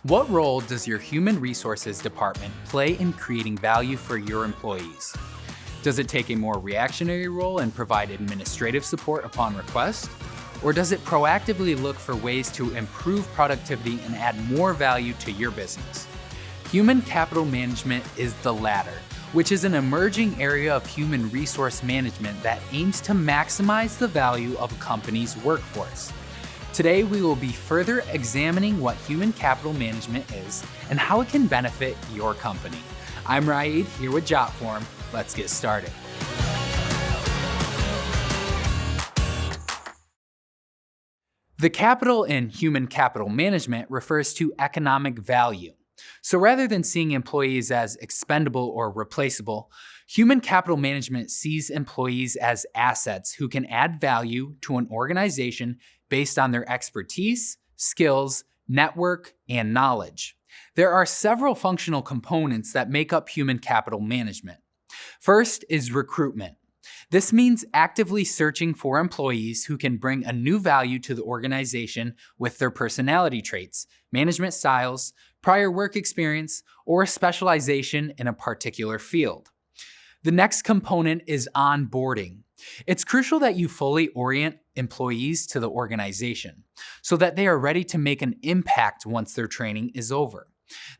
What role does your human resources department play in creating value for your employees? Does it take a more reactionary role and provide administrative support upon request? Or does it proactively look for ways to improve productivity and add more value to your business? Human capital management is the latter, which is an emerging area of human resource management that aims to maximize the value of a company's workforce. Today, we will be further examining what human capital management is and how it can benefit your company. I'm Raid, here with Jotform. Let's get started. The capital in human capital management refers to economic value. So rather than seeing employees as expendable or replaceable, human capital management sees employees as assets who can add value to an organization based on their expertise, skills, network, and knowledge. There are several functional components that make up human capital management. First is recruitment. This means actively searching for employees who can bring a new value to the organization with their personality traits, management styles, prior work experience, or specialization in a particular field. The next component is onboarding. It's crucial that you fully orient employees to the organization so that they are ready to make an impact once their training is over.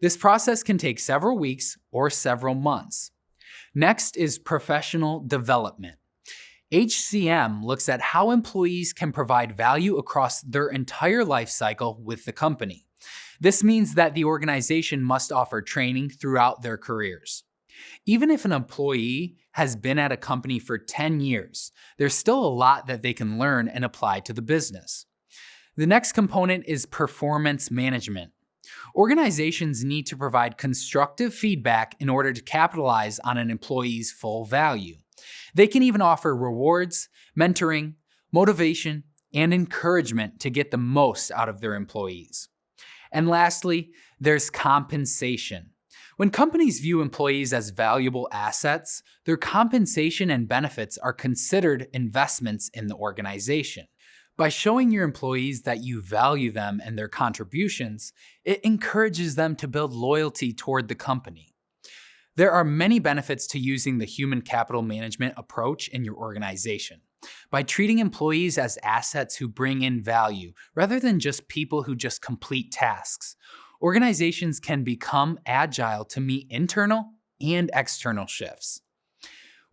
This process can take several weeks or several months. Next is professional development. HCM looks at how employees can provide value across their entire life cycle with the company. This means that the organization must offer training throughout their careers. Even if an employee has been at a company for 10 years, there's still a lot that they can learn and apply to the business. The next component is performance management. Organizations need to provide constructive feedback in order to capitalize on an employee's full value. They can even offer rewards, mentoring, motivation, and encouragement to get the most out of their employees. And lastly, there's compensation. When companies view employees as valuable assets, their compensation and benefits are considered investments in the organization. By showing your employees that you value them and their contributions, it encourages them to build loyalty toward the company. There are many benefits to using the human capital management approach in your organization. By treating employees as assets who bring in value, rather than just people who just complete tasks, organizations can become agile to meet internal and external shifts.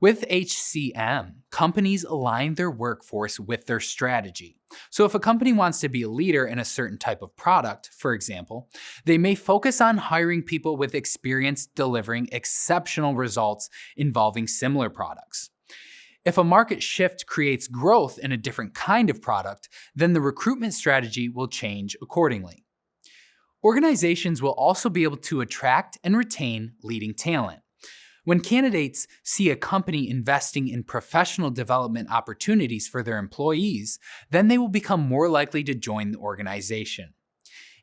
With HCM, companies align their workforce with their strategy. So if a company wants to be a leader in a certain type of product, for example, they may focus on hiring people with experience delivering exceptional results involving similar products. If a market shift creates growth in a different kind of product, then the recruitment strategy will change accordingly. Organizations will also be able to attract and retain leading talent. When candidates see a company investing in professional development opportunities for their employees, then they will become more likely to join the organization.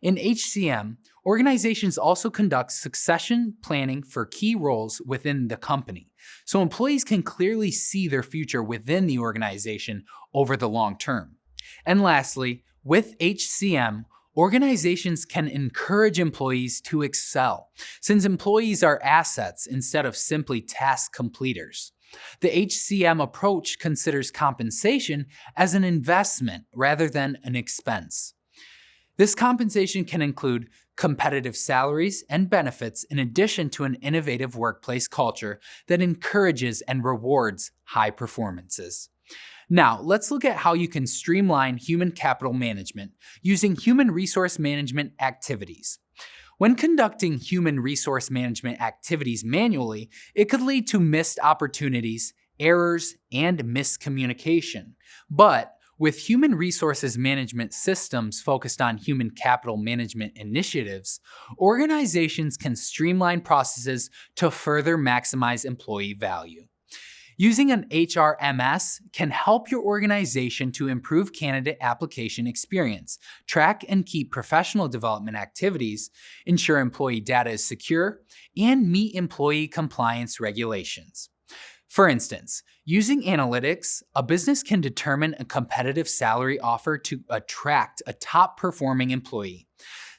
In HCM, organizations also conduct succession planning for key roles within the company, so employees can clearly see their future within the organization over the long term. And lastly, with HCM, organizations can encourage employees to excel, since employees are assets instead of simply task completers. The HCM approach considers compensation as an investment rather than an expense. This compensation can include competitive salaries and benefits in addition to an innovative workplace culture that encourages and rewards high performances. Now, let's look at how you can streamline human capital management using human resource management activities. When conducting human resource management activities manually, it could lead to missed opportunities, errors, and miscommunication. But with human resources management systems focused on human capital management initiatives, organizations can streamline processes to further maximize employee value. Using an HRMS can help your organization to improve candidate application experience, track and keep professional development activities, ensure employee data is secure, and meet employee compliance regulations. For instance, using analytics, a business can determine a competitive salary offer to attract a top-performing employee.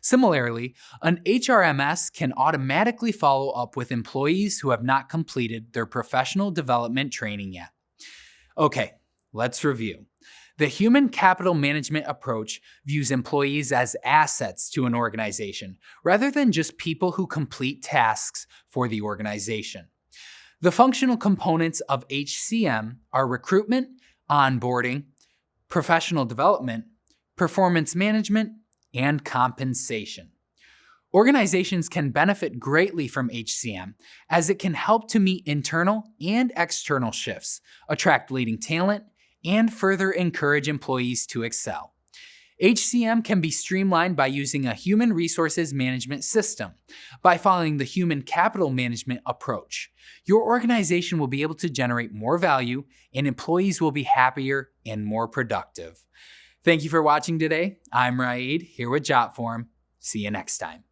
Similarly, an HRMS can automatically follow up with employees who have not completed their professional development training yet. Okay, let's review. The human capital management approach views employees as assets to an organization, rather than just people who complete tasks for the organization. The functional components of HCM are recruitment, onboarding, professional development, performance management, and compensation. Organizations can benefit greatly from HCM as it can help to meet internal and external shifts, attract leading talent, and further encourage employees to excel. HCM can be streamlined by using a human resources management system. By following the human capital management approach, your organization will be able to generate more value and employees will be happier and more productive. Thank you for watching today. I'm Raid here with Jotform. See you next time.